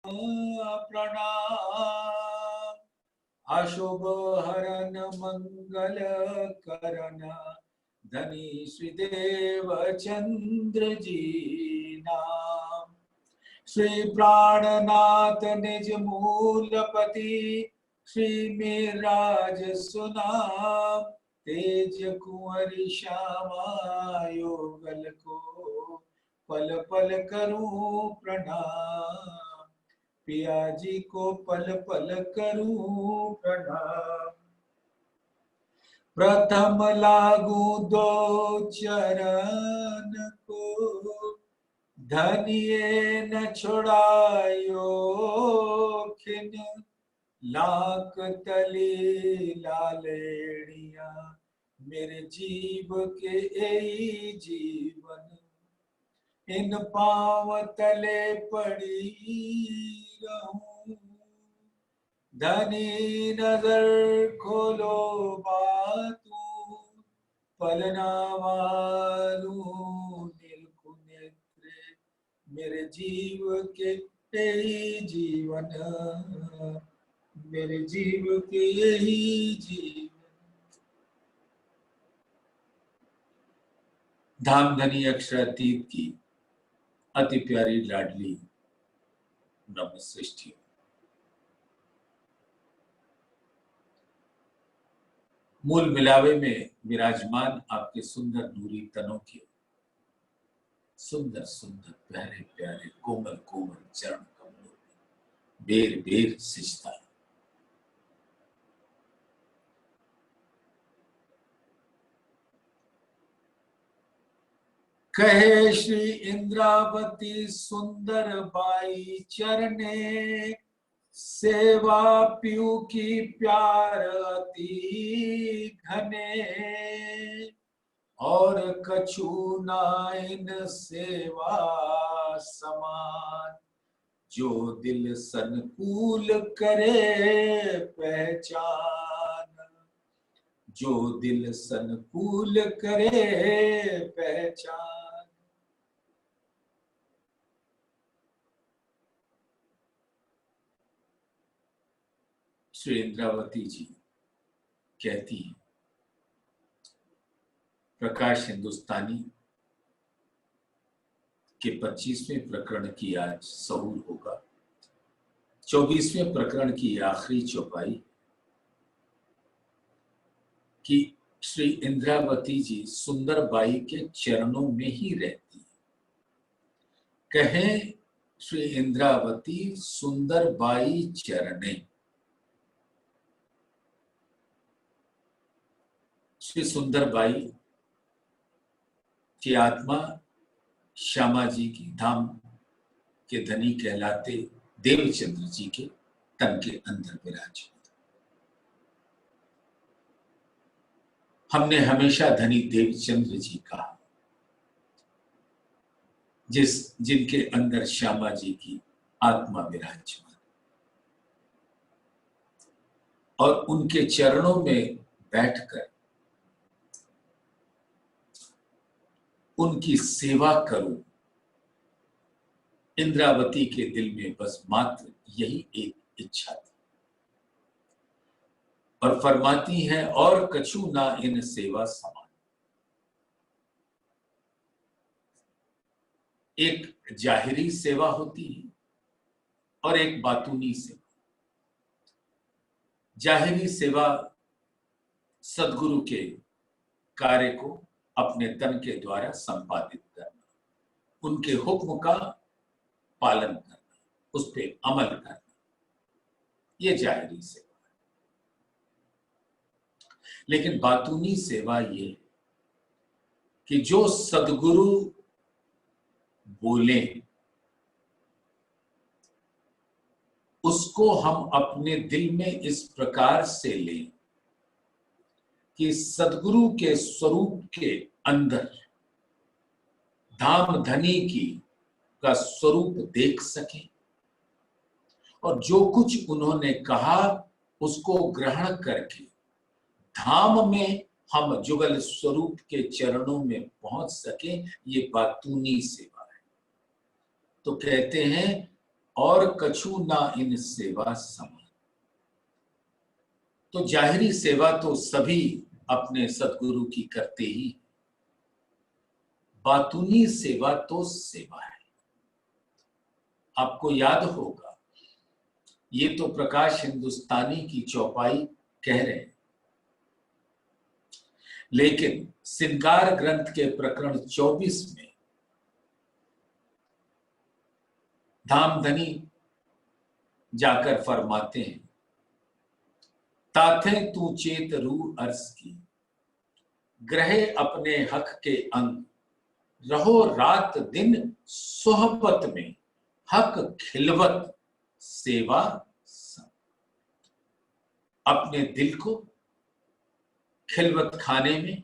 प्रणाम। अशुभ हरन मंगल करन धनी श्रीदेव चंद्र जी नाम। श्री प्राणनाथ निज मूलपति श्री मेराज सुनाम। तेज कुंवरी श्यामा योगल को पल पल करूं प्रणाम। पिया जी को पल पल करूं प्रणाम। प्रथम लागू दो चरण को धनिये न छुड़ायो खिन। लाख तली लालेड़िया मेरे जीव के यही जीवन। इन पांव तले पड़ी रहूं। धनी नजर खोलो बातू पलना मालूं नीलकु नेत्र मेरे जीव के यही जीवन। मेरे जीव के यही जीवन। धामधनी अक्षरातीत की अति प्यारी लाडली ब्रह्म सृष्टि मूल मिलावे में विराजमान आपके सुंदर नूरी तनों के सुंदर सुंदर प्यारे प्यारे कोमल कोमल चरण कमलों में बेर बेर सिजदा। कहे श्री इंद्रावती सुंदर बाई चरने सेवा पीऊ की प्यार अति घने। और कछु नाइन सेवा समान जो दिल संकुल करे पहचान। जो दिल संकुल करे पहचान। श्री इंद्रावती जी कहती हैं, प्रकाश हिंदुस्तानी के 25वें प्रकरण की आज सहूर होगा। 24वें प्रकरण की आखिरी चौपाई कि श्री इंद्रावती जी सुंदरबाई के चरणों में ही रहती है। कहें श्री इंद्रावती सुंदरबाई चरणे। श्री सुंदरबाई की आत्मा श्यामा जी की धाम के धनी कहलाते देवचंद्र जी के तन के अंदर विराजमान। हमने हमेशा धनी देवचंद्र जी कहा, जिनके अंदर श्यामा जी की आत्मा विराजमान और उनके चरणों में बैठकर उनकी सेवा करूं। इंद्रावती के दिल में बस मात्र यही एक इच्छा थी और फरमाती हैं, और कछु ना इन सेवा समान। एक जाहिरी सेवा होती है और एक बातूनी सेवा। जाहिरी सेवा सद्गुरु के कार्य को अपने तन के द्वारा संपादित करना, उनके हुक्म का पालन करना, उस पर अमल करना, यह जाहिरी सेवा है। लेकिन बातूनी सेवा ये कि जो सद्गुरु बोले उसको हम अपने दिल में इस प्रकार से लें कि सद्गुरु के स्वरूप के अंदर धाम धनी की का स्वरूप देख सकें और जो कुछ उन्होंने कहा उसको ग्रहण करके धाम में हम जुगल स्वरूप के चरणों में पहुंच सके। ये बातूनी सेवा है। तो कहते हैं, और कछु ना इन सेवा समान। तो जाहिरी सेवा तो सभी अपने सदगुरु की करते ही, बातूनी सेवा तो सेवा है। आपको याद होगा, ये तो प्रकाश हिंदुस्तानी की चौपाई कह रहे हैं, लेकिन श्रृंगार ग्रंथ के प्रकरण 24 में धामधनी जाकर फरमाते हैं, ताथे तू चेत रू अर्ज की, ग्रहे अपने हक के अंग, रहो रात दिन सोहबत में, हक खिलवत सेवा संग। अपने दिल को खिलवत खाने में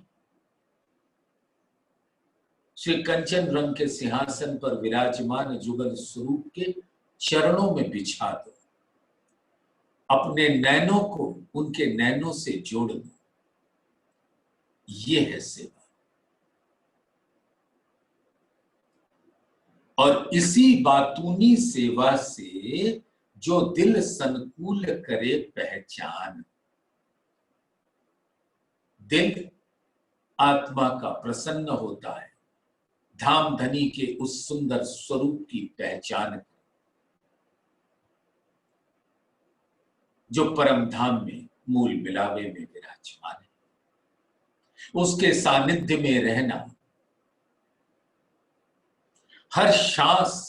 श्री कंचन रंग के सिंहासन पर विराजमान जुगल स्वरूप के चरणों में बिछा दो, अपने नैनों को उनके नैनों से जोड़ दो। ये है सेवा। और इसी बातूनी सेवा से जो दिल संकुल करे पहचान, दिल आत्मा का प्रसन्न होता है धामधनी के उस सुंदर स्वरूप की पहचान, जो परम धाम में मूल मिलावे में विराजमान है। उसके सानिध्य में रहना, हर सांस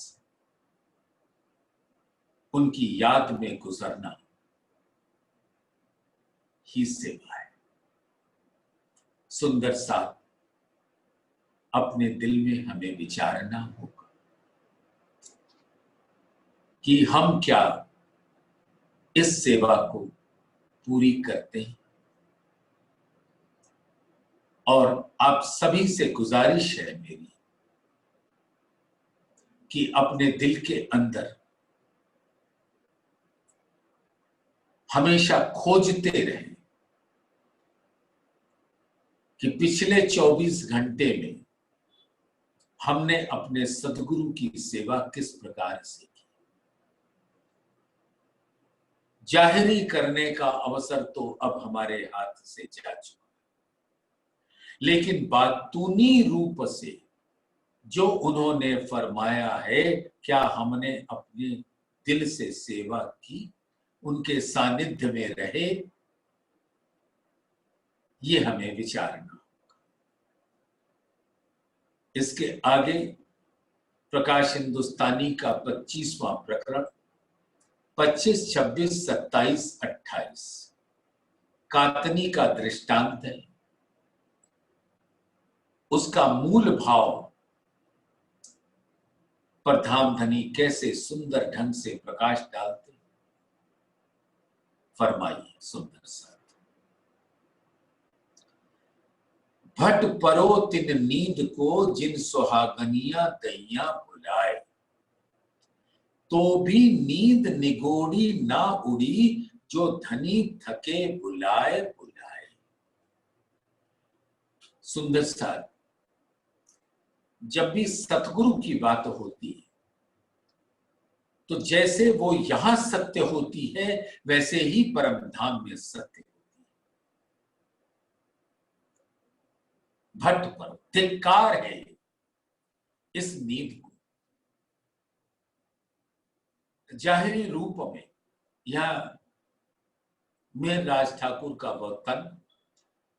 उनकी याद में गुजरना ही सेवा है। सुंदर सा अपने दिल में हमें विचारना होगा कि हम क्या इस सेवा को पूरी करते हैं। और आप सभी से गुजारिश है मेरी कि अपने दिल के अंदर हमेशा खोजते रहें कि पिछले 24 घंटे में हमने अपने सदगुरु की सेवा किस प्रकार से की। जाहिरी करने का अवसर तो अब हमारे हाथ से जा चुका, लेकिन बातूनी रूप से जो उन्होंने फरमाया है, क्या हमने अपने दिल से सेवा की, उनके सानिध्य में रहे, ये हमें विचारना होगा। इसके आगे प्रकाश हिंदुस्तानी का 25वां प्रकरण 25, 26, 27, 28 कातनी का दृष्टांत है। उसका मूल भाव पर धामधनी कैसे सुंदर ढंग से प्रकाश डालते, फरमाइए सुंदर सा। भट परो तिन नींद को जिन सुहागनिया दैया बुलाए, तो भी नींद निगोड़ी ना उड़ी, जो धनी थके बुलाए बुलाए। सुंदर सा, जब भी सतगुरु की बात होती है तो जैसे वो यहां सत्य होती है, वैसे ही परम धाम में सत्य होती है। भट पर धिक्कार है इस नींद को। जाहिरी रूप में यह मेर राज ठाकुर का वह तन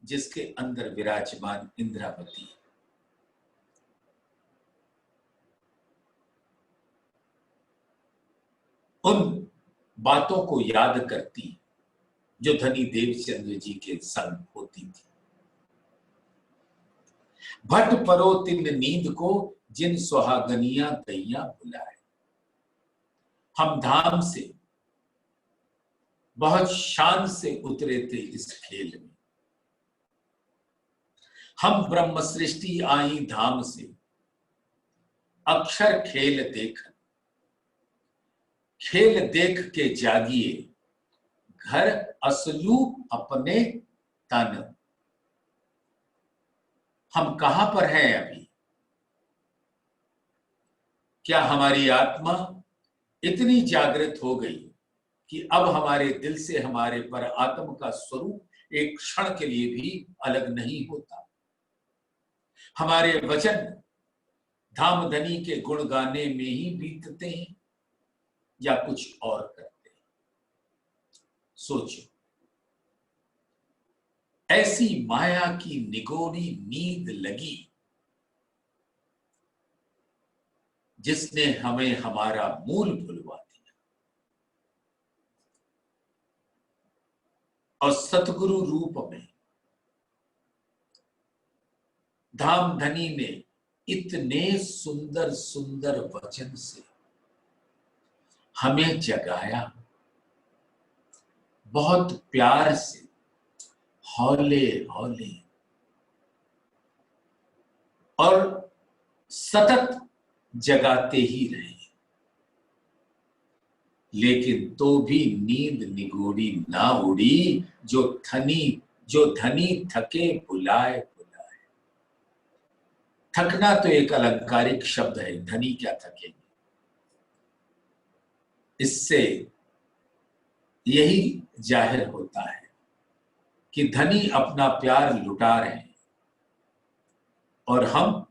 जिसके अंदर विराजमान इंद्रावती है, उन बातों को याद करती जो धनी देवचंद्र जी के संग होती थी। भट परो तिन नींद को जिन सुहागनिया दैया बुलाए। हम धाम से बहुत शान से उतरे थे इस खेल में। हम ब्रह्म सृष्टि आई धाम से, अक्षर खेल देख, खेल देख के जागिए, घर असलू अपने तन। हम कहां पर हैं अभी? क्या हमारी आत्मा इतनी जागृत हो गई कि अब हमारे दिल से हमारे पर आत्म का स्वरूप एक क्षण के लिए भी अलग नहीं होता। हमारे वचन धाम धनी के गुण गाने में ही बीतते हैं या कुछ और करते हैं। सोचो, ऐसी माया की निगोरी नींद लगी जिसने हमें हमारा मूल भुलवा दिया, और सतगुरु रूप में धाम धनी ने इतने सुंदर सुंदर वचन से हमें जगाया, बहुत प्यार से, हौले हौले और सतत जगाते ही रहे, लेकिन तो भी नींद निगोड़ी ना उड़ी जो धनी थके बुलाए बुलाए। थकना तो एक अलंकारिक शब्द है, धनी क्या थकेंगे। इससे यही जाहिर होता है कि धनी अपना प्यार लुटा रहे हैं और हम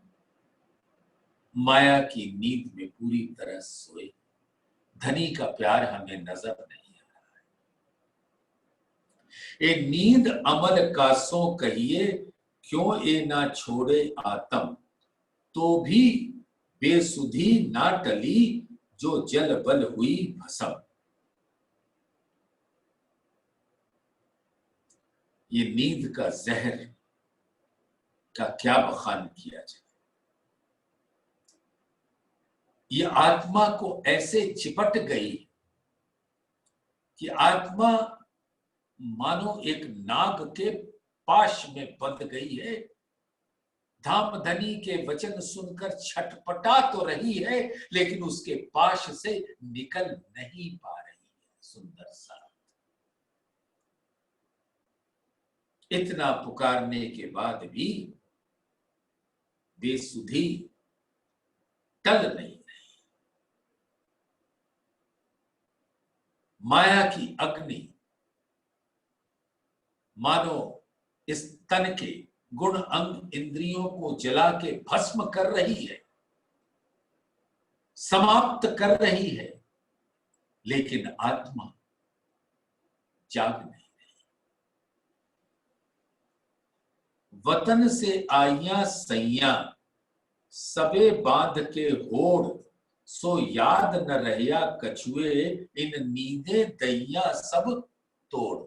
माया की नींद में पूरी तरह सोए। धनी का प्यार हमें नजर नहीं आ रहा है। ए नींद अमल का सो कहिए, क्यों ए ना छोड़े आत्म, तो भी बेसुधी ना टली जो जल बल हुई भस्म। ये नींद का जहर का क्या बखान किया जाए। ये आत्मा को ऐसे चिपट गई कि आत्मा मानो एक नाग के पाश में बंध गई है। धाम धनी के वचन सुनकर छटपटा तो रही है, लेकिन उसके पाश से निकल नहीं पा रही है। सुंदर सा इतना पुकारने के बाद भी बेसुधी टल नहीं रही। माया की अग्नि मानो इस तन के गुण अंग इंद्रियों को जला के भस्म कर रही है, समाप्त कर रही है, लेकिन आत्मा जाग नहीं रही। वतन से आइया सैया, सबे बांध के होड़, सो याद न रहिया कछुए, इन नींदे दैया सब तोड़।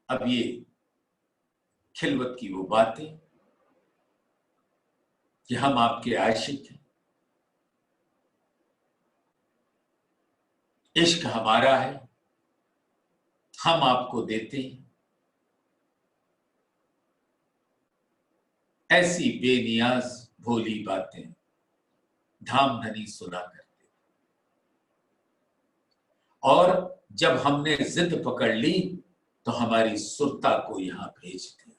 अब ये खिलवत की वो बातें कि हम आपके आशिक हैं, इश्क हमारा है, हम आपको देते हैं, ऐसी बेनियाज भोली बातें धाम धनी सुना करते। और जब हमने जिद पकड़ ली तो हमारी सुरता को यहां भेज दिया,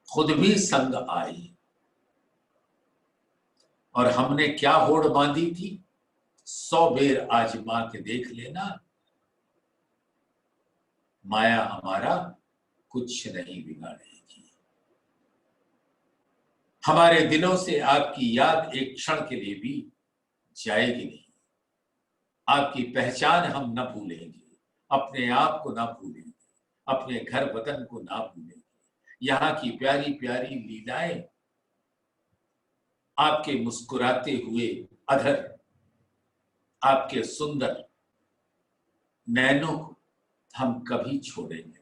खुद भी संग आई। और हमने क्या होड़ बांधी थी, 100 बेर आजमा के देख लेना, माया हमारा कुछ नहीं बिगाड़ेगी। हमारे दिलों से आपकी याद एक क्षण के लिए भी जाएगी नहीं। आपकी पहचान हम न भूलेंगे, अपने आप को ना भूलेंगे, अपने घर वतन को ना भूलेंगे, यहाँ की प्यारी प्यारी लीलाएं, आपके मुस्कुराते हुए अधर, आपके सुंदर नैनों को हम कभी छोड़ेंगे नहीं।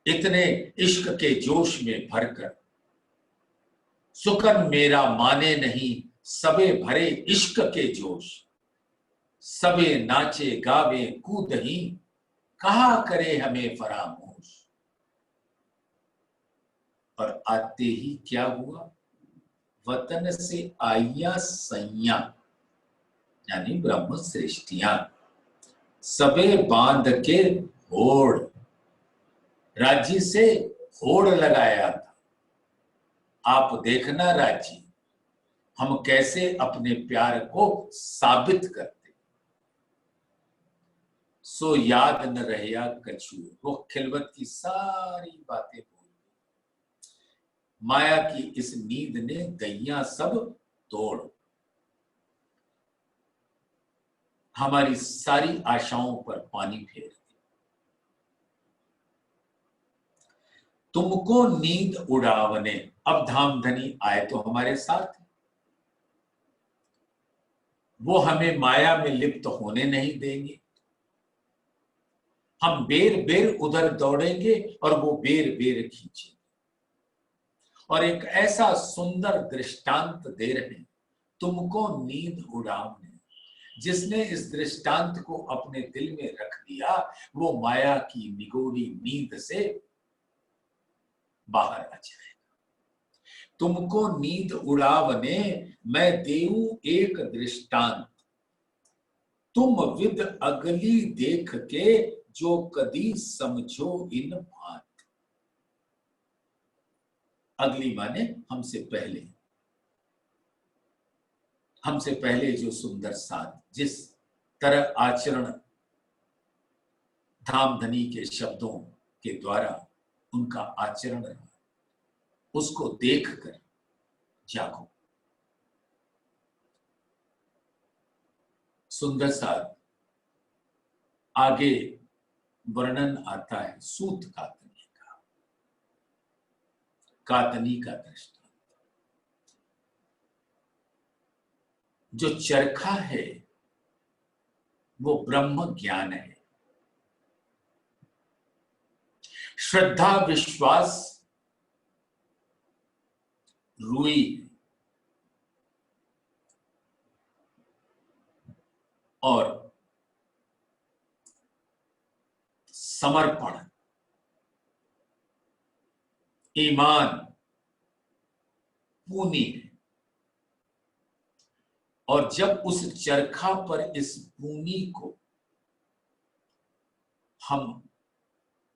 इतने इश्क के जोश में भरकर सुकन मेरा माने नहीं, सबे भरे इश्क के जोश, सबे नाचे गावे कूदही, कहा करे हमें फरामोश। और आते ही क्या हुआ, वतन से आइया सैया, यानी ब्रह्म श्रेष्ठियां, सबे बांध के होड़, राज्य से होड़ लगाया था। आप देखना राज्य, हम कैसे अपने प्यार को साबित करते। सो याद न रहया कछु, वो खिलवत की सारी बातें भूल गई। माया की इस नींद ने दैया सब तोड़, हमारी सारी आशाओं पर पानी फेर दिया। तुमको नींद उड़ावने, अब धामधनी आए तो हमारे साथ, वो हमें माया में लिप्त होने नहीं देंगे। हम बेर बेर उधर दौड़ेंगे और वो बेर बेर खींचेंगे। और एक ऐसा सुंदर दृष्टांत दे रहे हैं, तुमको नींद उड़ावने। जिसने इस दृष्टांत को अपने दिल में रख दिया, वो माया की निगूढ़ी नींद से बाहर आ जाएगा। तुमको नींद उड़ावने, मैं देऊं एक दृष्टांत, तुम विद अगली देख के, जो कदी समझो इन बात। अगली माने हमसे पहले, हमसे पहले जो सुंदर साथ, जिस तरह आचरण धामधनी के शब्दों के द्वारा उनका आचरण रहा, उसको देखकर जागो। सुंदर साथ आगे वर्णन आता है सूत कातनी का, कातनी का दृष्टांत। जो चरखा है वो ब्रह्म ज्ञान है, श्रद्धा विश्वास रुई है, और समर्पण ईमान पूनी है। और जब उस चरखा पर इस पूनी को हम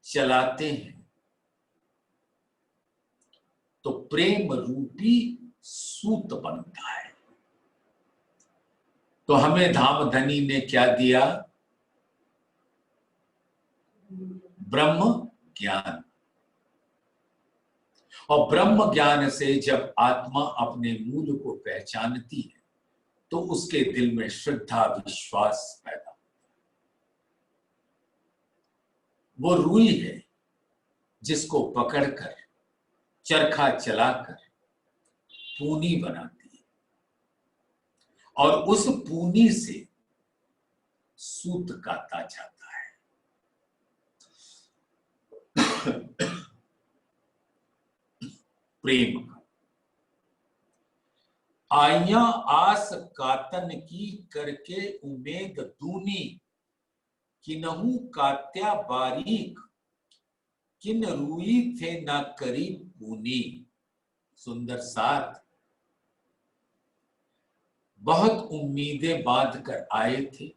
चलाते हैं तो प्रेम रूपी सूत बनता है। तो हमें धामधनी ने क्या दिया? ब्रह्म ज्ञान। और ब्रह्म ज्ञान से जब आत्मा अपने मूल को पहचानती है तो उसके दिल में श्रद्धा विश्वास पैदा होता है। वो रुई है जिसको पकड़कर चरखा चलाकर पूनी बनाती है, और उस पूनी से सूत काता जाता है। प्रेम का आइया आस कातन की करके उम्मीद दूनी, किन्हू कात्या बारीक, किन रुई थे ना करी पूनी। सुंदर साथ बहुत उम्मीदें बांध कर आए थे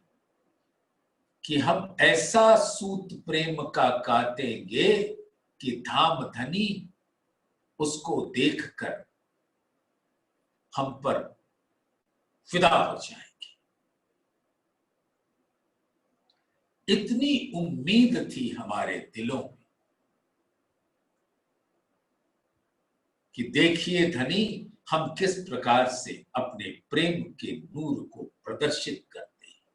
कि हम ऐसा सूत प्रेम का कातेंगे कि धामधनी उसको देखकर हम पर फिदा हो जाएंगे। इतनी उम्मीद थी हमारे दिलों में कि देखिए धनी, हम किस प्रकार से अपने प्रेम के नूर को प्रदर्शित करते हैं।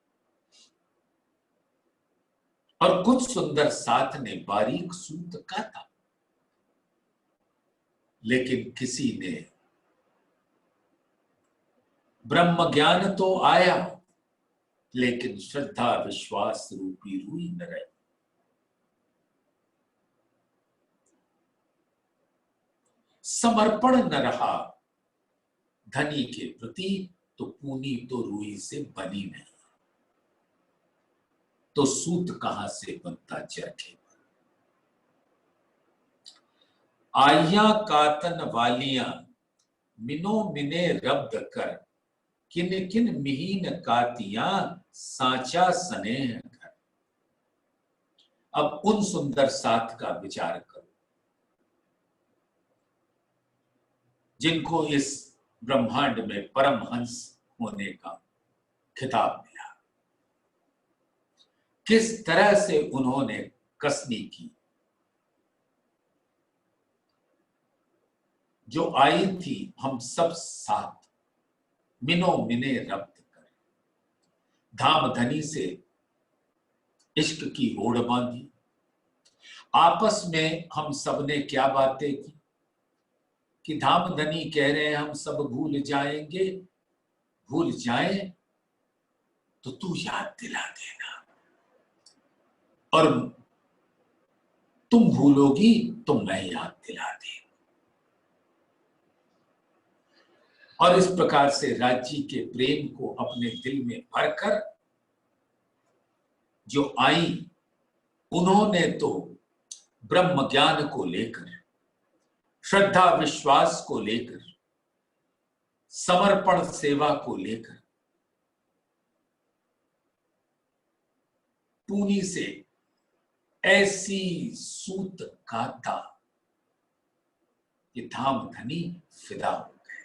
और कुछ सुंदर साथ ने बारीक सूत काता, लेकिन किसी ने ब्रह्म ज्ञान तो आया, लेकिन श्रद्धा विश्वास रूपी रुई न रही। समर्पण न रहा धनी के प्रति, तो पूनी तो रुई से बनी नहीं, तो सूत कहां से बनता चरखे पर। आइया कातन वालियां मिनो मिने रब्द कर, किन किन मिहीन कातियां साचा स्नेह कर। अब उन सुंदर साथ का विचार करो जिनको इस ब्रह्मांड में परमहंस होने का खिताब मिला। किस तरह से उन्होंने कसनी की, जो आई थी हम सब साथ मिनो मिने रब्त कर, धाम धनी से इश्क की होड़ बांधी। आपस में हम सब ने क्या बातें की कि धाम धनी कह रहे हैं हम सब भूल जाएंगे, भूल जाएं तो तू याद दिला देना, और तुम भूलोगी तो मैं याद दिला दे। और इस प्रकार से राज्य के प्रेम को अपने दिल में भरकर जो आई, उन्होंने तो ब्रह्म ज्ञान को लेकर, श्रद्धा विश्वास को लेकर, समर्पण सेवा को लेकर पूनी से ऐसी सूत गाथा कि धाम धनी फिदा हो गए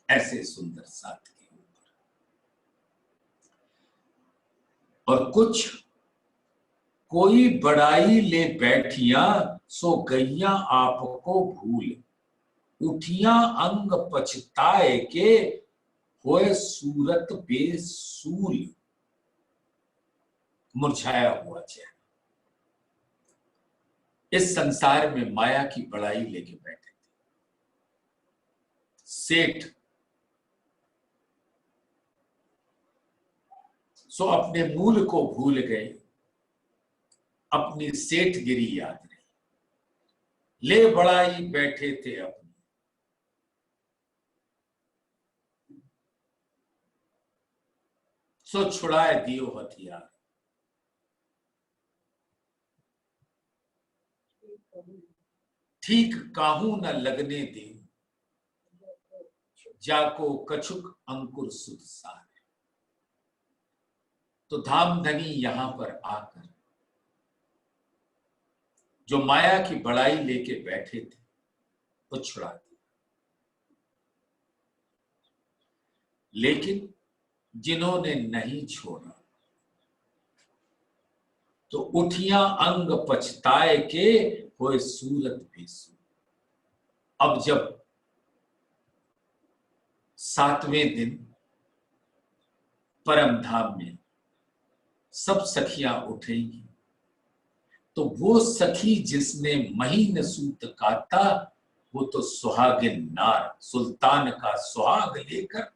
ऐसे सुंदर साथ के ऊपर। और कुछ कोई बड़ाई ले बैठिया सो गैया आपको भूल, उठिया अंग पछताए के होए सूरत बेसूल। मुरझाया हुआ चेहरा, इस संसार में माया की बड़ाई लेके बैठे थे। सेठ सो अपने मूल को भूल गए, अपनी सेठगिरी याद रही, ले बड़ाई बैठे थे अपनी। सो छुड़ाए दियो हथियार, ठीक काहू न लगने दे, जाको कछुक अंकुर सुध सार। तो धाम धनी यहां पर आकर जो माया की बड़ाई लेके बैठे थे वो छुड़ा दिया, लेकिन जिन्होंने नहीं छोड़ा तो उठिया अंग पछताए के होए सूरत बेसू। अब जब 7वें दिन परम धाम में सब सखियां उठेंगी, तो वो सखी जिसने महीन सूत काटा वो तो सुहागिन नार सुल्तान का सुहाग लेकर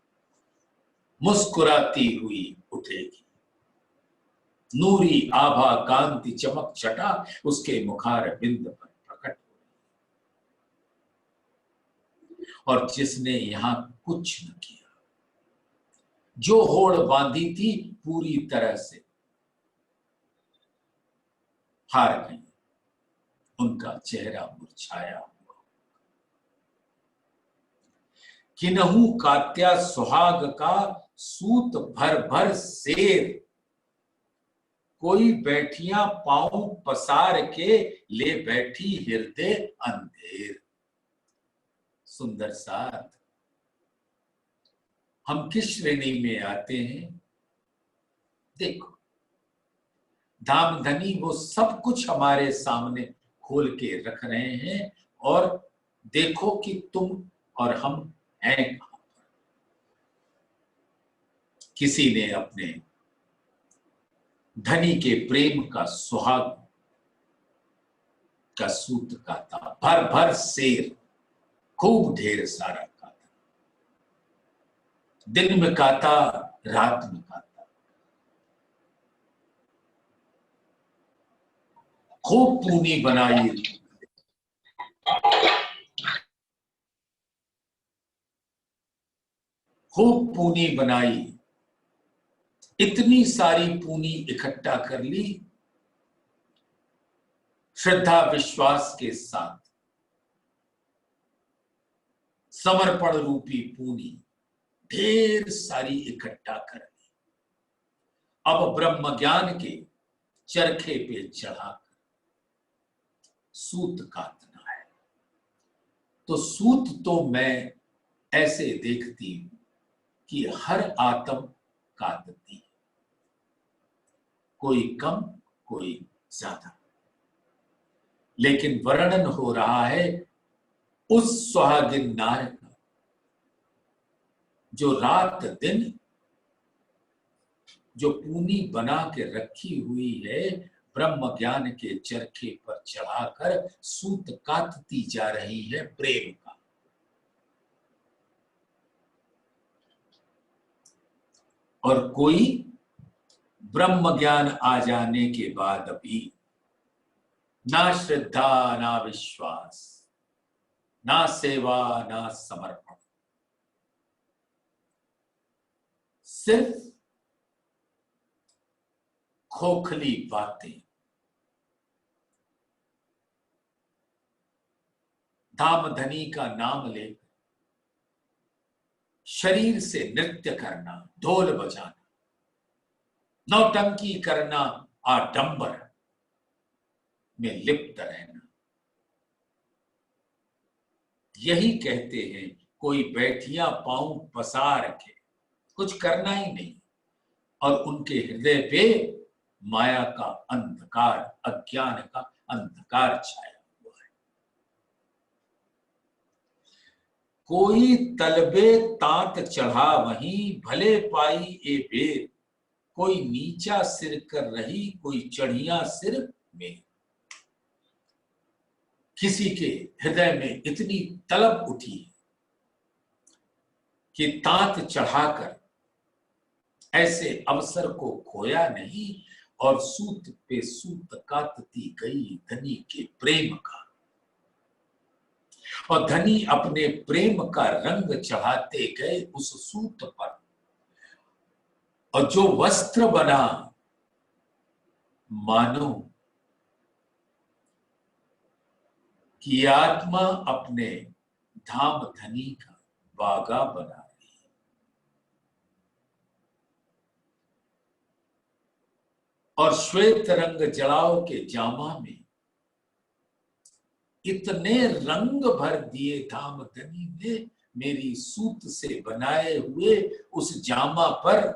मुस्कुराती हुई उठेगी। नूरी आभा कांति चमक छटा उसके मुखार बिंद पर प्रकट हो, और जिसने यहां कुछ न किया, जो होड़ बांधी थी पूरी तरह से हार गई, उनका चेहरा मुरझाया हुआ। किन्हू कात्या सुहाग का सूत भर भर शेर, कोई बैठिया पांव पसार के ले बैठी हृदय अंधेर। सुंदर साथ, हम किस श्रेणी में आते हैं? देखो, धाम धनी वो सब कुछ हमारे सामने खोल के रख रहे हैं, और देखो कि तुम और हम हैं कहां पर। किसी ने अपने धनी के प्रेम का सुहाग का सूत काता, भर भर शेर, खूब ढेर सारा काता, दिन में काता, रात में काता, खूब पूनी बनाई, खूब पूनी बनाई, इतनी सारी पूनी इकट्ठा कर ली, श्रद्धा विश्वास के साथ समर्पण रूपी पूनी ढेर सारी इकट्ठा कर ली। अब ब्रह्म ज्ञान के चरखे पे चढ़ाकर सूत काटना है। तो सूत तो मैं ऐसे देखती हूं कि हर आत्म कांपती है, कोई कम कोई ज्यादा, लेकिन वर्णन हो रहा है उस सुहागिन नार का जो रात दिन जो पूनी बना के रखी हुई है, ब्रह्म ज्ञान के चरखे पर चढ़ाकर सूत काटती जा रही है प्रेम का। और कोई ब्रह्म ज्ञान आ जाने के बाद भी ना श्रद्धा ना विश्वास, ना सेवा ना समर्पण, सिर्फ खोखली बातें, धाम धनी का नाम लेकर शरीर से नृत्य करना, ढोल बजाना, नौटंकी करना, आडंबर में लिप्त रहना, यही कहते हैं कोई बैठिया पांव पसार के, कुछ करना ही नहीं, और उनके हृदय पे माया का अंधकार, अज्ञान का अंधकार छाया हुआ है। कोई तलबे तात चढ़ा वहीं, भले पाई ए बेर, कोई नीचा सिर कर रही, कोई चढ़िया सिर में। किसी के हृदय में इतनी तलब उठी कि तात चढ़ाकर ऐसे अवसर को खोया नहीं, और सूत पे सूत काटती गई धनी के प्रेम का, और धनी अपने प्रेम का रंग चढ़ाते गए उस सूत पर, और जो वस्त्र बना मानो कि आत्मा अपने धाम धनी का बागा बना रही है। और श्वेत रंग जड़ाओ के जामा में इतने रंग भर दिए धाम धनी ने मेरी सूत से बनाए हुए उस जामा पर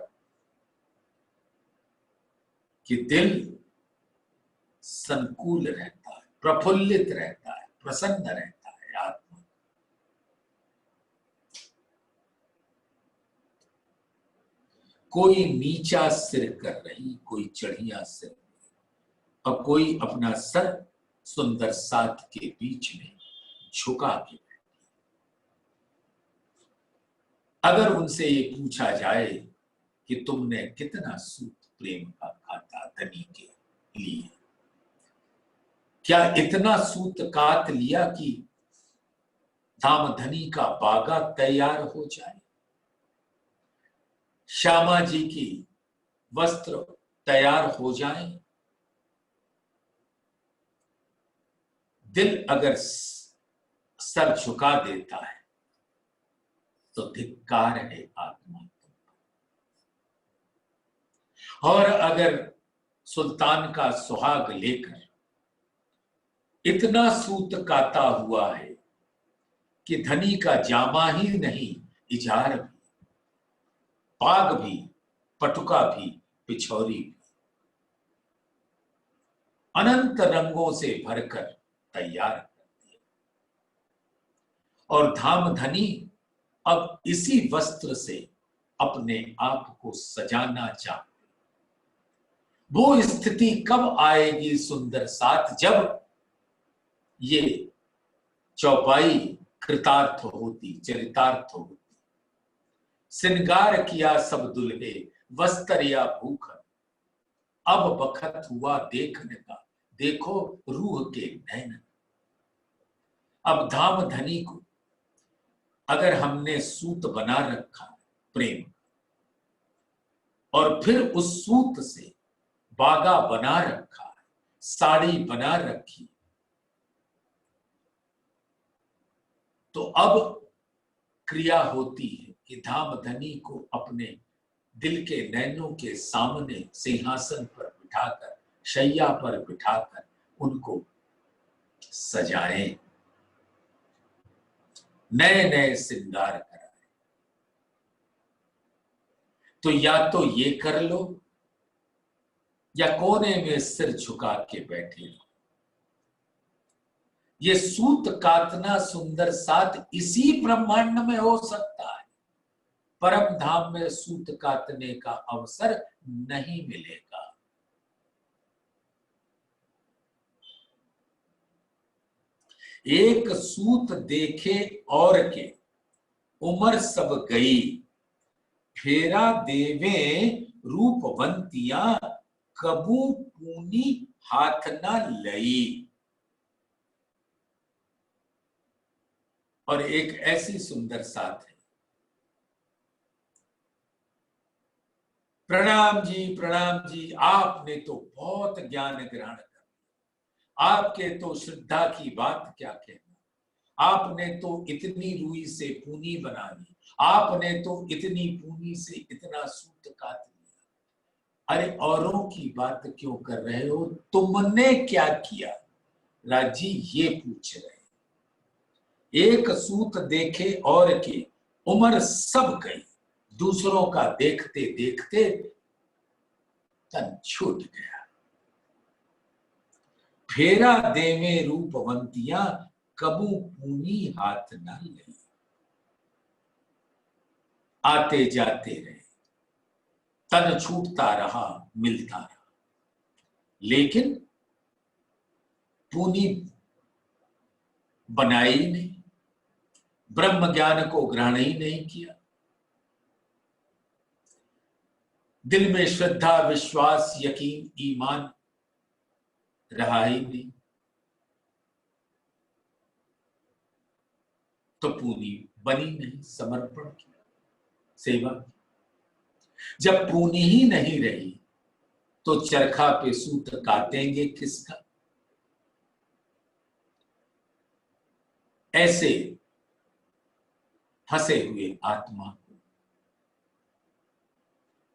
कि दिल संकुल रहता है, प्रफुल्लित रहता है, प्रसन्न रहता है आत्मा। कोई नीचा सिर कर रही, कोई चढ़िया सिर, और कोई अपना सर सुंदर साथ के बीच में झुका के बैठी। अगर उनसे ये पूछा जाए कि तुमने कितना सूत प्रेम का काटा धनी के लिए, क्या इतना सूत काट लिया कि धाम धनी का बागा तैयार हो जाए, श्यामा जी की वस्त्र तैयार हो जाए? दिल अगर सर झुका देता है तो धिक्कार है आत्मा। और अगर सुल्तान का सुहाग लेकर इतना सूत काता हुआ है कि धनी का जामा ही नहीं, इजार भी, पाग भी, पटुका भी, पिछौरी भी अनंत रंगों से भरकर तैयार कर दिया, और धाम धनी अब इसी वस्त्र से अपने आप को सजाना चाहते। वो स्थिति कब आएगी सुंदर साथ, जब ये चौपाई कृतार्थ होती, चरितार्थ होती। श्रृंगार किया सब दुल्हे, वस्त्र या भूखर, अब बखत हुआ देखने का, देखो रूह के नैन। अब धाम धनी को अगर हमने सूत बना रखा प्रेम, और फिर उस सूत से बागा बना रखा, साड़ी बना रखी, तो अब क्रिया होती है कि धाम धनी को अपने दिल के नैनों के सामने सिंहासन पर बिठाकर, शैया पर बिठाकर उनको सजाएं, नए नए श्रृंगार करा, तो या तो ये कर लो या कोने में सिर झुका के बैठे लो। ये सूत कातना सुंदर साथ इसी ब्रह्मांड में हो सकता है, परम धाम में सूत कातने का अवसर नहीं मिलेगा। एक सूत देखे और के उमर सब गई, फेरा देवे रूपवंतिया कबू पूनी हाथ न लई। और एक ऐसी सुंदर साथ है, प्रणाम जी, आपने तो बहुत ज्ञान ग्रहण कर, आपके तो श्रद्धा की बात क्या कहना, आपने तो इतनी रुई से पूनी बना ली, आपने तो इतनी पूनी से इतना सूत काट लिया। अरे औरों की बात क्यों कर रहे हो, तुमने क्या किया? राजी ये पूछ रहे। एक सूत देखे और के उम्र सब गई, दूसरों का देखते देखते तन छूट गया। फेरा देवे रूपवंतियां कबू पूनी हाथ न लई। आते जाते रहे, तन छूटता रहा, मिलता रहा, लेकिन पूनी बनाई नहीं, ब्रह्म ज्ञान को ग्रहण ही नहीं किया, दिल में श्रद्धा विश्वास यकीन ईमान रहा ही नहीं, तो पूनी बनी नहीं, समर्पण किया, सेवा की। जब पूनी ही नहीं रही तो चरखा पे सूत काटेंगे किसका? ऐसे फंसे हुए आत्मा को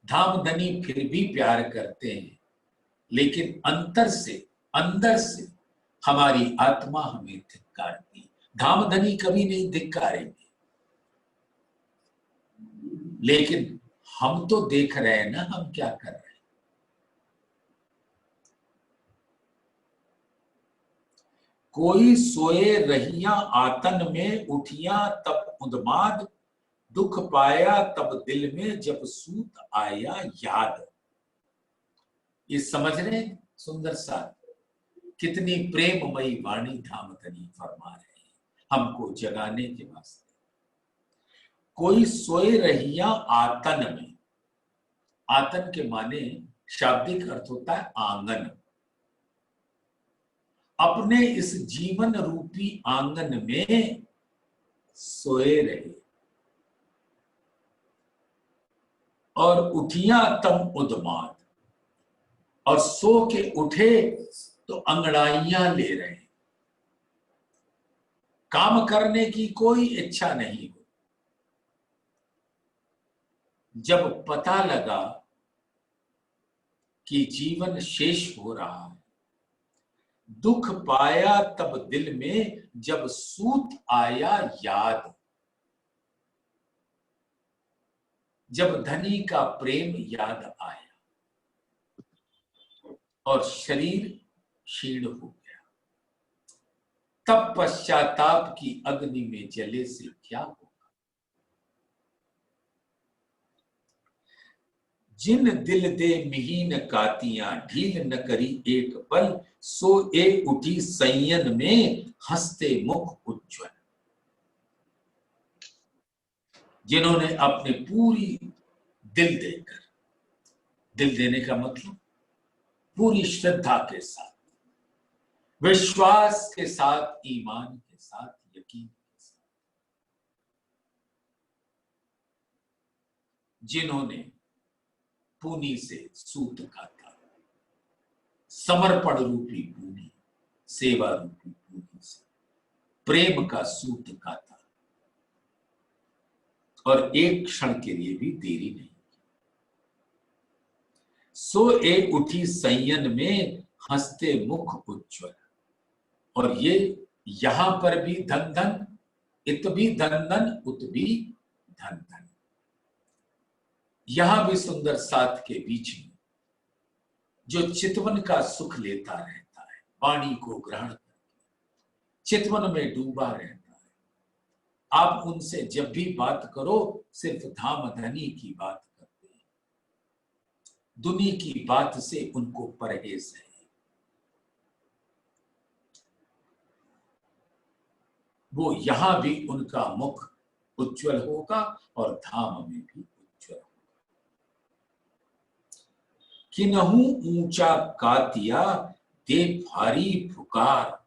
धामधनी फिर भी प्यार करते हैं, लेकिन अंदर से हमारी आत्मा हमें धिक्कारती। धामधनी कभी नहीं धिक्कारेंगे, लेकिन हम तो देख रहे हैं ना हम क्या कर रहे हैं। कोई सोए रहिया आतन में, उठिया तब उन्माद, दुख पाया तब दिल में, जब सूत आया याद। ये समझ रहे सुंदर सा कितनी प्रेममयी वाणी धामधनी फरमा रहे हैं हमको जगाने के वास्ते। कोई सोए रहिया आतन में, आतन के माने शाब्दिक अर्थ होता है आंगन। अपने इस जीवन रूपी आंगन में सोए रहे और उठिया तब उन्माद, और सो के उठे तो अंगड़ाइयां ले रहे, काम करने की कोई इच्छा नहीं हो। जब पता लगा कि जीवन शेष हो रहा है, दुख पाया तब दिल में, जब सूत आया याद। जब धनी का प्रेम याद आया और शरीर क्षीण हो गया, तब पश्चाताप की अग्नि में जले से क्या होगा। जिन दिल दे मिहीन कातियां, ढील न करी एक पल, सो ए उठी संयन में, हंसते मुख उज्ज्वल। जिन्होंने अपने पूरी दिल देकर, दिल देने का मतलब पूरी श्रद्धा के साथ, विश्वास के साथ, ईमान के साथ, यकीन के साथ, जिन्होंने पूनी से सूत काटा, समर्पण रूपी पूनी, सेवा रूपी पूनी से प्रेम का सूत काटा, और एक क्षण के लिए भी देरी नहीं। सो ए उठी संयन में, हंसते मुख उज्ज्वल। और ये यहां पर भी धन धन, इत भी धन धन, उत भी धन धन। यहां भी सुंदर साथ के बीच में जो चितवन का सुख लेता रहता है, वाणी को ग्रहण करके चितवन में डूबा रहता है, आप उनसे जब भी बात करो सिर्फ धाम धनी की बात करते हैं, दुनिया की बात से उनको परहेज है। वो यहां भी उनका मुख उज्जवल होगा और धाम में भी उज्जवल होगा। किन्हू ऊंचा कातिया दे भारी पुकार,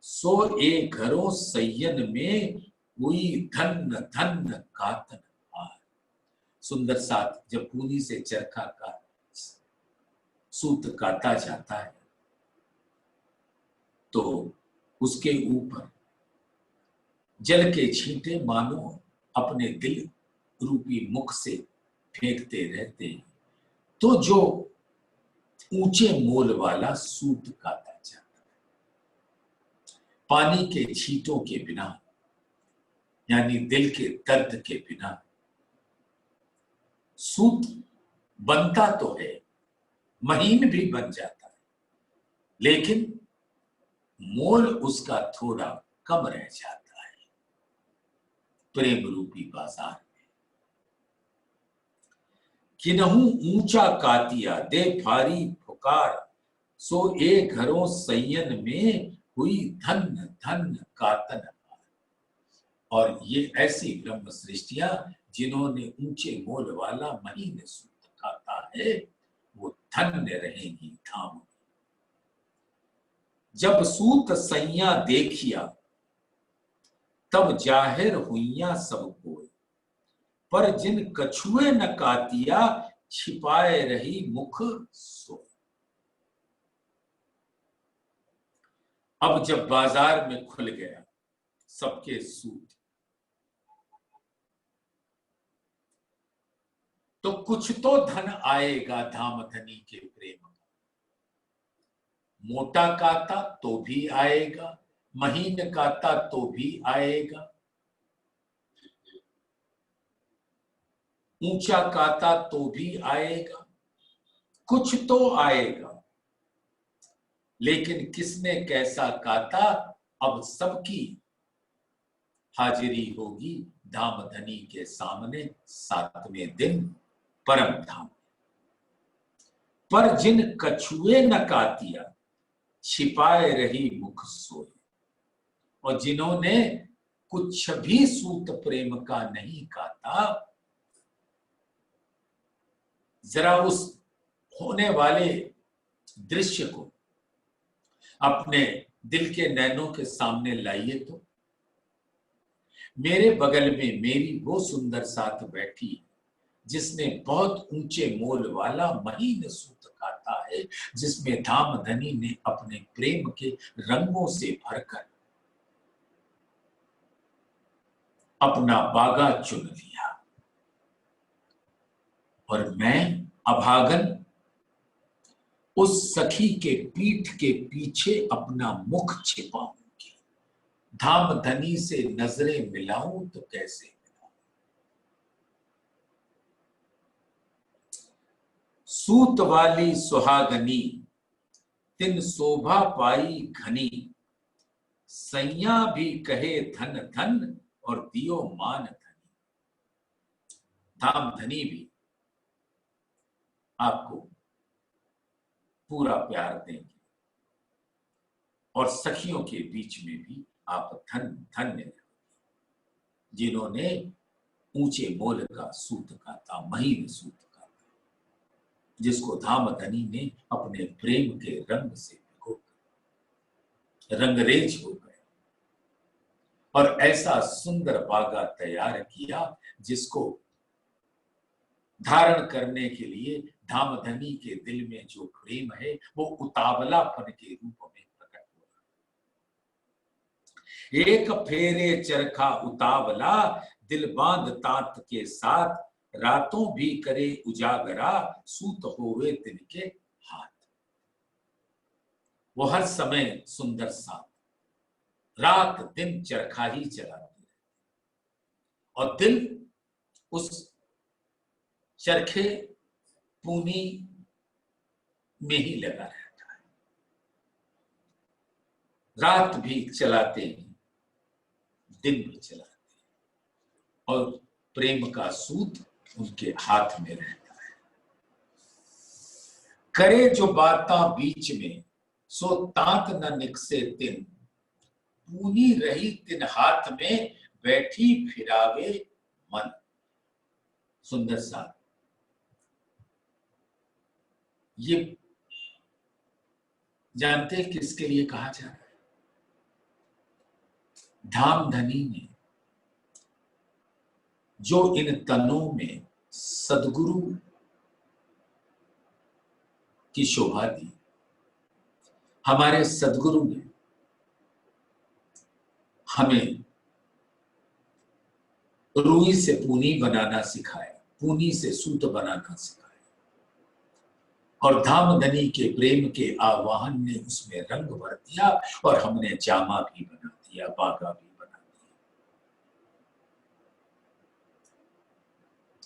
सो एक घरों सय्यन में हुई धन धन कातन हार। सुंदर साथ जब पूनी से चरखा का सूत काता जाता है तो उसके ऊपर जल के छींटे मानो अपने दिल रूपी मुख से फेंकते रहते हैं, तो जो ऊंचे मोल वाला सूत काता जाता है, पानी के छींटों के बिना यानी दिल के दर्द के बिना सूत बनता तो है, महीन भी बन जाता है, लेकिन मोल उसका थोड़ा कम रह जाता है प्रेम रूपी बाजार में। किन्हू ऊंचा कातिया दे भारी पुकार, सो एक घरों सय्यन में हुई धन धन कातन हार। और ये ऐसी ब्रह्म सृष्टियां जिन्होंने ऊंचे मोल वाला महीन सूत काता है वो धन्य रहेंगी धाम में। जब सूत सैया देखिया तब जाहिर हुइया सब कोय, पर जिन कछुए न कातिया छिपाए रही मुख सोय। अब जब बाजार में खुल गया सबके सूत, तो कुछ तो धन आएगा धाम धनी के प्रेम का। मोटा काता तो भी आएगा, महीन काता तो भी आएगा, ऊंचा काता तो भी आएगा, कुछ तो आएगा। लेकिन किसने कैसा काता अब सबकी हाजिरी होगी धाम धनी के सामने 7वें दिन परम धाम। पर जिन कछुए न कातिया छिपाए रही मुख सोए, और जिन्होंने कुछ भी सूत प्रेम का नहीं काता, जरा उस होने वाले दृश्य को अपने दिल के नैनों के सामने लाइए तो मेरे बगल में मेरी वो सुंदर साथ बैठी जिसने बहुत ऊंचे मोल वाला महीन सूत काता है, जिसमें धाम धनी ने अपने प्रेम के रंगों से भरकर अपना बागा चुन लिया, और मैं अभागन उस सखी के पीठ के पीछे अपना मुख छिपाऊंगी। धाम धनी से नजरें मिलाऊं तो कैसे मिलाऊं। सूत वाली सुहागनी तिन शोभा पाई घनी, सैया भी कहे धन धन और दियो मान धनी। धाम धनी भी आपको पूरा प्यार देंगे और सखियों के बीच में भी आप धन्य रहोगे, जिन्होंने ऊंचे मोल का सूत काता, महीन सूत काता, जिसको धाम धनी ने अपने प्रेम के रंग से भिगोकर रंगरेज हो गए और ऐसा सुंदर बागा तैयार किया जिसको धारण करने के लिए धाम धनी के दिल में जो प्रेम है वो उतावलापन के रूप में प्रकट हो रहा है। एक फेरे चरखा उतावला दिल बांध तात के साथ, रातों भी करे उजागरा सूत होवे तिनके हाथ। वो हर समय सुंदर साथ रात दिन चरखा ही चलाते रहते और दिल उस चरखे पूनी में ही लगा रहता है, रात भी चलाते हैं, दिन भी चलाते हैं, और प्रेम का सूत उनके हाथ में रहता है। करे जो बाता बीच में, सो तात न निकसे तिन, पूनी रही तिन हाथ में, बैठी फिरावे मन। सुंदर सा ये जानते हैं किसके लिए कहा जा रहा है? धामधनी ने जो इन तनों में सदगुरु की शोभा दी, हमारे सदगुरु ने हमें रुई से पूनी बनाना सिखाया, पूनी से सूत बनाना सिखाया, और धामधनी के प्रेम के आवाहन ने उसमें रंग भर दिया, और हमने जामा भी बना दिया, बागा भी बना दिया।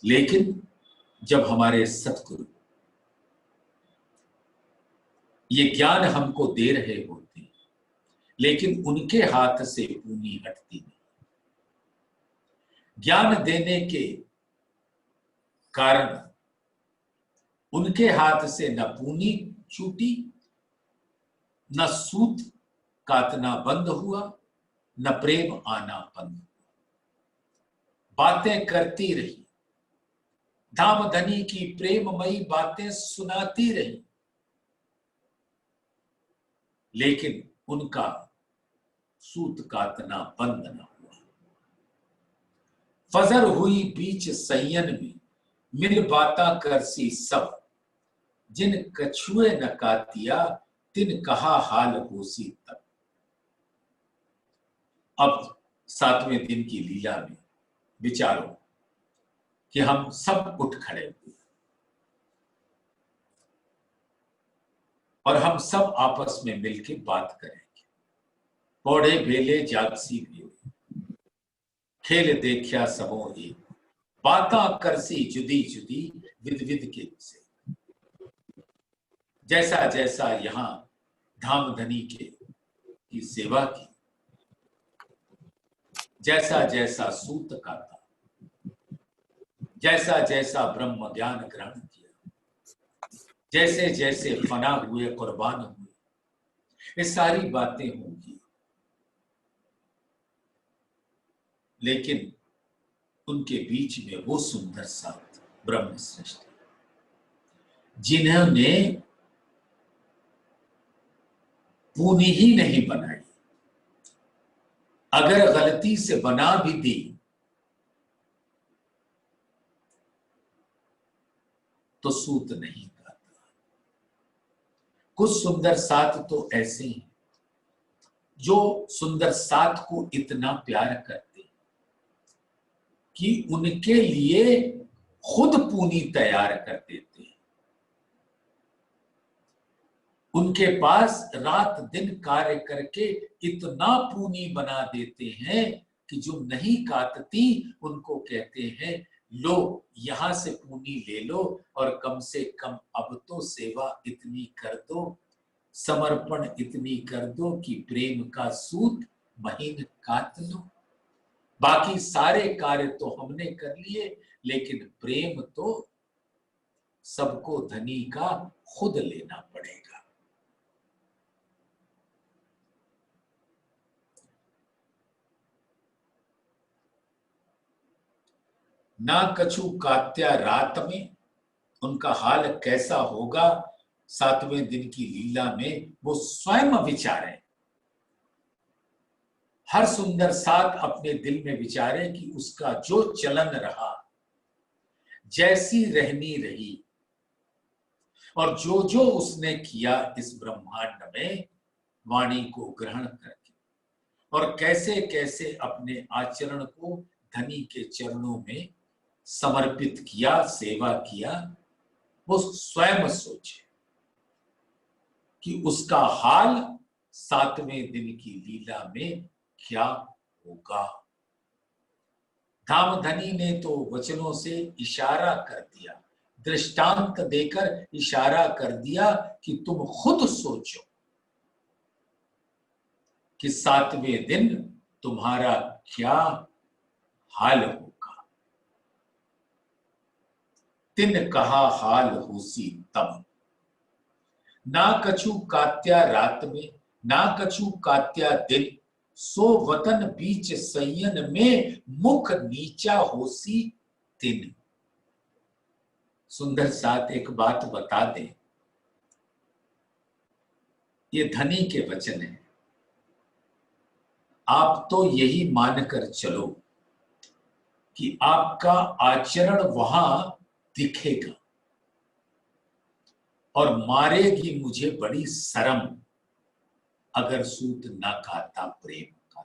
लेकिन जब हमारे सतगुरु ये ज्ञान हमको दे रहे होते, लेकिन उनके हाथ से पूनी हटती नहीं। ज्ञान देने के कारण उनके हाथ से न पूनी छूटी, न सूत काटना बंद हुआ, न प्रेम आना बंद हुआ। बातें करती रही, धामधनी की प्रेममयी बातें सुनाती रही, लेकिन उनका सूत काटना बंद न हुआ। फजर हुई बीच सैयन में, मिल बाता करसी सब, जिन कछुए न कातिया, तिन कहा हाल होसी तब। अब 7वें दिन की लीला में विचारो कि हम सब उठ खड़े हुए और हम सब आपस में मिलकर बात करेंगे। पौड़े भेले जागसी भेले, खेल देखिया सबों एक, बाता करसी जुदी जुदी, विद विद के से। जैसा जैसा यहां धामधनी की सेवा की, जैसा जैसा सूत काटा, जैसा जैसा ब्रह्म ज्ञान ग्रहण किया, जैसे जैसे फना हुए, कुर्बान हुए, ये सारी बातें होंगी, लेकिन उनके बीच में वो सुंदर साथ ब्रह्म सृष्टि, जिन्होंने पूनी ही नहीं बनाई, अगर गलती से बना भी दी तो सूत नहीं काटा। कुछ सुंदर साथ तो ऐसे हैं जो सुंदर साथ को इतना प्यार करते कि उनके लिए खुद पूनी तैयार कर देते हैं। उनके पास रात दिन कार्य करके इतना पूनी बना देते हैं कि जो नहीं काटती उनको कहते हैं, लो यहां से पूनी ले लो, और कम से कम अब तो सेवा इतनी कर दो, समर्पण इतनी कर दो कि प्रेम का सूत महीन काट लो। बाकी सारे कार्य तो हमने कर लिए, लेकिन प्रेम तो सबको धनी का खुद लेना पड़ेगा। ना कछु कात्या रात में, उनका हाल कैसा होगा 7वें दिन की लीला में वो स्वयं विचारें। हर सुंदर साथ अपने दिल में विचारे कि उसका जो चलन रहा, जैसी रहनी रही, और जो जो उसने किया इस ब्रह्मांड में वाणी को ग्रहण करके, और कैसे कैसे अपने आचरण को धनी के चरणों में समर्पित किया, सेवा किया, वो स्वयं सोचे कि उसका हाल 7वें दिन की लीला में क्या होगा। धामधनी ने तो वचनों से इशारा कर दिया दृष्टांत देकर इशारा कर दिया कि तुम खुद सोचो कि 7वें दिन तुम्हारा क्या हाल होगा। तिन कहा हाल होसी तब, ना कछु कात्या रात में, ना कछु कात्या दिन, सो वतन बीच सयन में, मुख नीचा होसी तिन। सुंदर साथ एक बात बता दें, ये धनी के वचन है। आप तो यही मानकर चलो कि आपका आचरण वहां दिखेगा, और मारेगी मुझे बड़ी शर्म अगर सूत ना खाता प्रेम का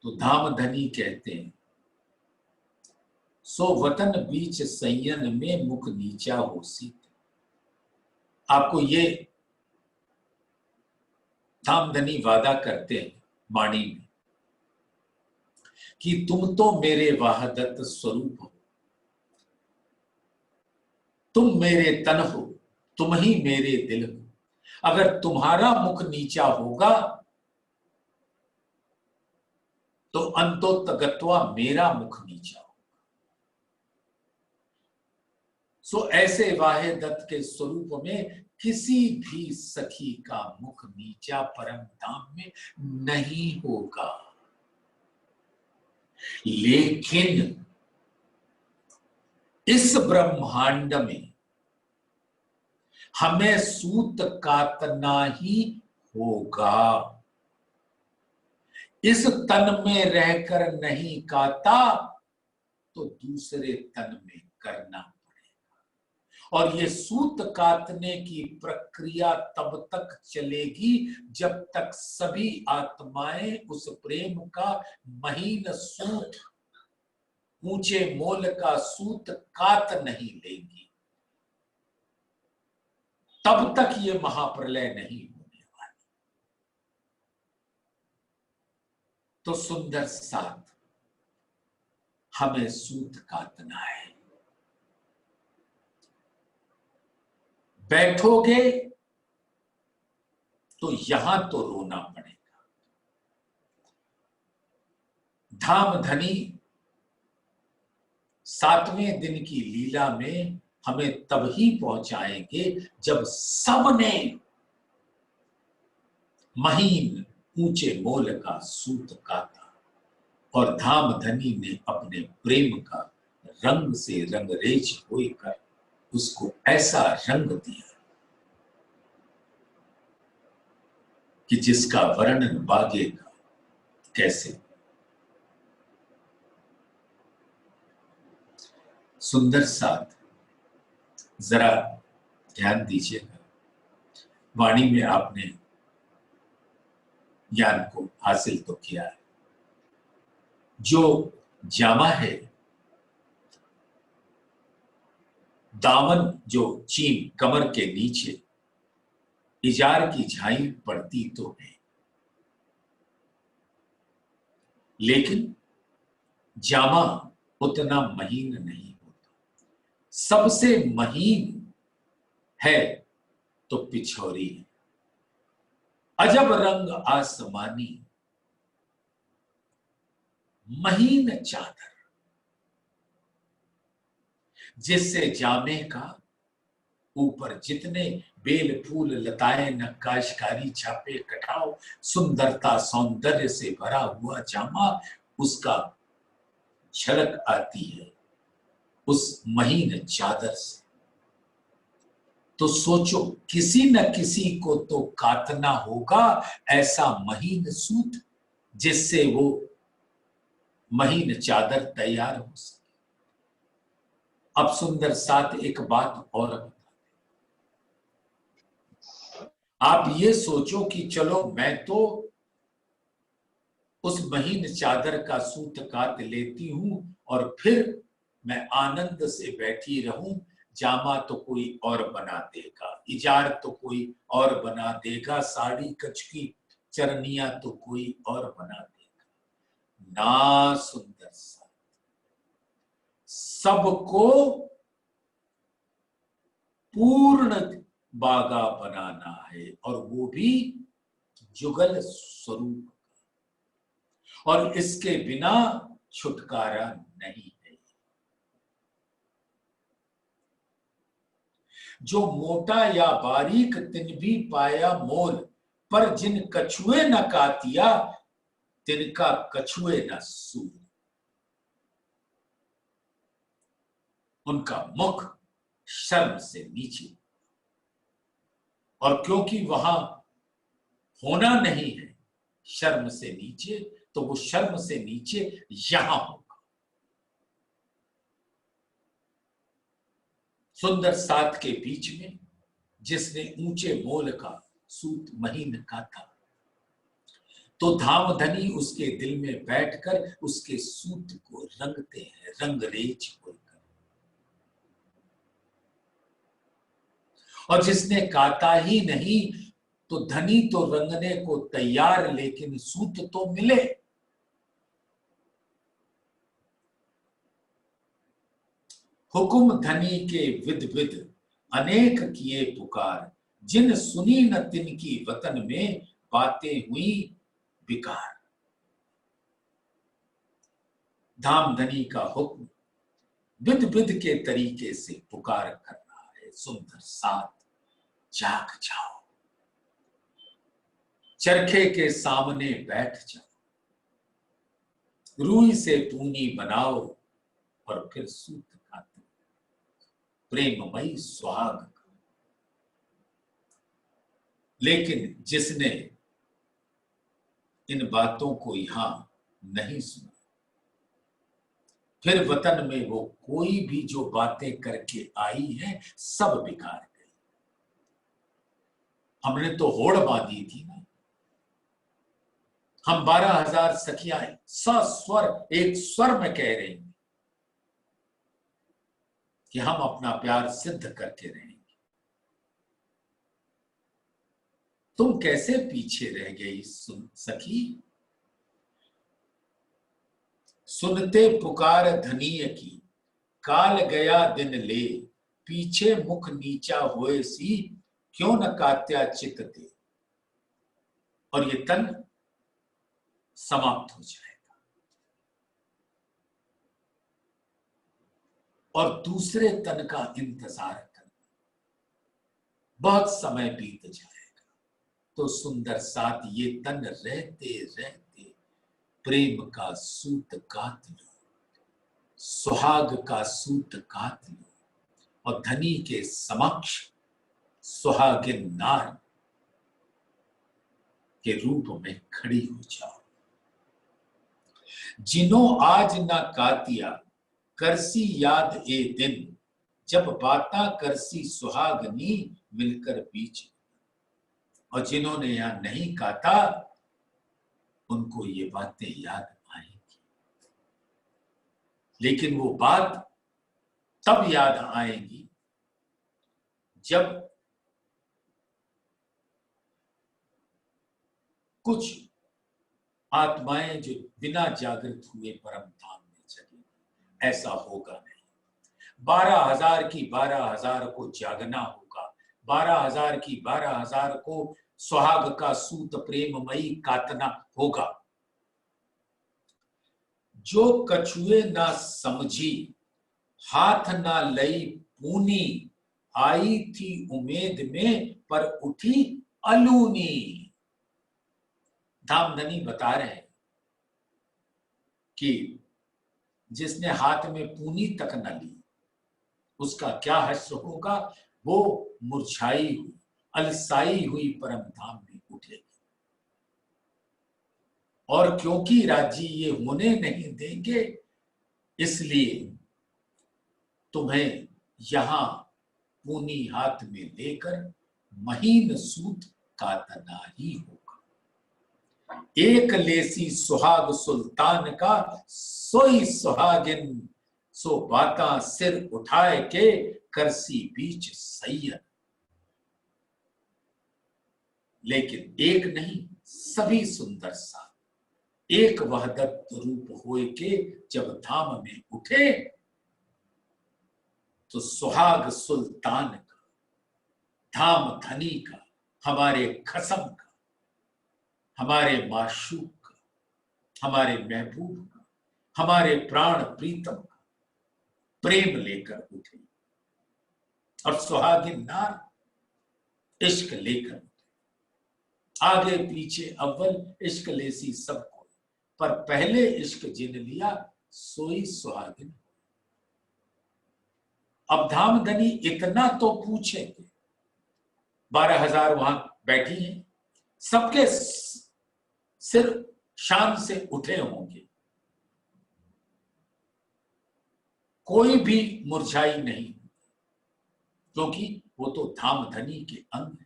तो धामधनी कहते हैं, सो वतन बीच सयन में, मुख नीचा होसी। आपको ये धामधनी वादा करते हैं वाणी में कि तुम तो मेरे वाहदत स्वरूप हो, तुम मेरे तन हो, तुम ही मेरे दिल हो। अगर तुम्हारा मुख नीचा होगा तो अंतोतगत्वा मेरा मुख नीचा होगा। सो ऐसे वाहे दत्त के स्वरूप में किसी भी सखी का मुख नीचा परम धाम में नहीं होगा। लेकिन इस ब्रह्मांड में हमें सूत कातना ही होगा। इस तन में रहकर नहीं काता तो दूसरे तन में करना पड़ेगा। और ये सूत काटने की प्रक्रिया तब तक चलेगी जब तक सभी आत्माएं उस प्रेम का महीन सूत, ऊंचे मोल का सूत काट नहीं लेंगी, तब तक ये महाप्रलय नहीं होने वाली। तो सुंदर साथ हमें सूत काटना है। बैठोगे तो यहां तो रोना पड़ेगा। धामधनी 7वें दिन की लीला में हमें तब ही पहुंचाएंगे जब सबने महीन ऊंचे मोल का सूत काटा और धामधनी ने अपने प्रेम का रंग से रंगरेज होकर उसको ऐसा रंग दिया कि जिसका वर्णन बागेगा कैसे। सुंदर साथ जरा ध्यान दीजिएगा, वाणी में आपने ज्ञान को हासिल तो किया है। जो जामा है, दामन जो चीन कमर के नीचे इजार की झाई पड़ती तो है, लेकिन जामा उतना महीन नहीं होता। सबसे महीन है तो पिछौरी है। अजब रंग आसमानी महीन चादर, जिससे जामे का ऊपर जितने बेल फूल लताएं नक्काशकारी छापे कटाओ, सुंदरता सौंदर्य से भरा हुआ जामा, उसका झलक आती है उस महीन चादर से। तो सोचो, किसी न किसी को तो काटना होगा ऐसा महीन सूत जिससे वो महीन चादर तैयार हो सके। अब सुंदर साथ एक बात और बता दें। आप ये सोचो कि चलो मैं तो उस महीन चादर का सूत काट लेती हूं और फिर मैं आनंद से बैठी रहूं, जामा तो कोई और बना देगा, इजार तो कोई और बना देगा, साड़ी कच की चरनिया तो कोई और बना देगा। ना सुंदर सा, सबको पूर्ण बागा बनाना है, और वो भी जुगल स्वरूप, और इसके बिना छुटकारा नहीं है। जो मोटा या बारीक तिन भी पाया मोल, पर जिन कछुए न कातिया, तिनका कछुए न सूल। उनका मुख शर्म से नीचे, और क्योंकि वहां होना नहीं है शर्म से नीचे, तो वो शर्म से नीचे यहां होगा। सुंदर सात के बीच में जिसने ऊंचे मोल का सूत महीन काता, तो धामधनी उसके दिल में बैठकर उसके सूत को रंगते हैं रंगरेज बोलकर। और जिसने काता ही नहीं, तो धनी तो रंगने को तैयार, लेकिन सूत तो मिले। हुकुम धनी के विद विद अनेक किए पुकार, जिन सुनी न तिनकी वतन में बातें हुई बिकार। धामधनी का हुक्म विद विद के तरीके से पुकार कर रहा है, सुंदर साथ जाग जाओ, चरखे के सामने बैठ जाओ, रूई से पूनी बनाओ, और फिर सूत काटो, प्रेममयी सुहाग। लेकिन जिसने इन बातों को यहां नहीं सुना, फिर वतन में वो कोई भी जो बातें करके आई है सब बेकार गई। हमने तो होड़ बांधी थी ना, हम 12,000 सखियां सस्वर एक स्वर में कह रही हैं कि हम अपना प्यार सिद्ध करके रहेंगे। तुम कैसे पीछे रह गई सखी, सुनते पुकार धनीय की, काल गया दिन ले, पीछे मुख नीचा होए सी, क्यों न कात्या चित दे। और ये तन समाप्त हो जाएगा और दूसरे तन का इंतजार करना, बहुत समय बीत जाएगा तो सुंदर साथ ये तन रहते रहते प्रेम का सूत काट लो, सुहाग का सूत काट लो, और धनी के समक्ष सुहागिन नार के रूप में खड़ी हो जाओ। जिन्हों आज ना कातिया, करसी याद ए दिन, जब बाता करसी सुहागनी मिलकर बीच। और जिन्होंने यहां नहीं काता, उनको ये बातें याद आएंगी, लेकिन वो बात तब याद आएगी जब कुछ आत्माएं जो बिना जागृत हुए परम धाम में चलेंगी। ऐसा होगा नहीं। 12,000 की 12,000 को जागना होगा, 12,000 की 12,000 को सुहाग का सूत प्रेममयी काटना होगा। जो कछुए ना समझी, हाथ ना लई पूनी, आई थी उम्मीद में पर उठी अलूनी। धामधनी बता रहे हैं कि जिसने हाथ में पूनी तक न ली, उसका क्या हश्र होगा। वो मुरझाई हुई अलसाई हुई परम धाम में उठेगी। और क्योंकि राजी ये होने नहीं देंगे, इसलिए तुम्हें यहां पूनी हाथ में लेकर महीन सूत काटना ही होगा। एक लेसी सुहाग सुल्तान का, सोई सुहागिन सो बाता सिर उठाए के, करसी बीच सैयद। लेकिन एक नहीं सभी सुंदर सा एक वहदत रूप होए के जब धाम में उठे, तो सुहाग सुल्तान का, धाम धनी का, हमारे खसम का, हमारे माशूक का, हमारे महबूब का, हमारे प्राण प्रीतम का प्रेम लेकर उठे और सुहागिन नार इश्क लेकर उठे। आगे पीछे अव्वल इश्क लेसी सबको, पर पहले इश्क जिन लिया सोई सुहागिन। अब धामधनी इतना तो पूछेंगे, 12,000 वहां बैठी हैं, सबके सिर शान से उठे होंगे, कोई भी मुरझाई नहीं, क्योंकि वो तो धामधनी के अंग है।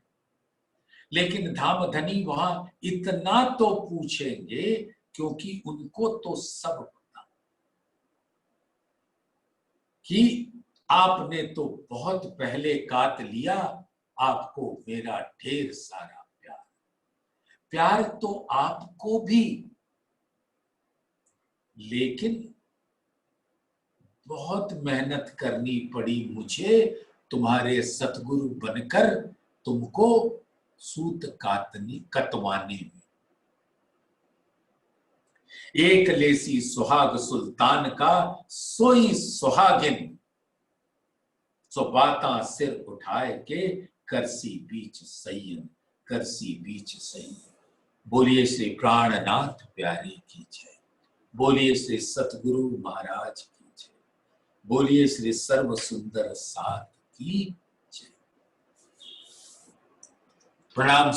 लेकिन धामधनी वहां इतना तो पूछेंगे क्योंकि उनको तो सब पता कि आपने तो बहुत पहले काट लिया, आपको मेरा ढेर सारा प्यार। प्यार तो आपको भी, लेकिन बहुत मेहनत करनी पड़ी मुझे तुम्हारे सतगुरु बनकर तुमको सूत कतवाने में। एक लेसी सुहाग सुल्तान का सोई सुहागिन, सो बाता सिर उठाए के करसी बीच सैयन, करसी बीच सैयन। बोलिए श्री प्राणनाथ प्यारी की जय, बोलिए श्री सतगुरु महाराज की जय, बोलिए श्री सर्व सुंदर साथ की जय। प्रणाम।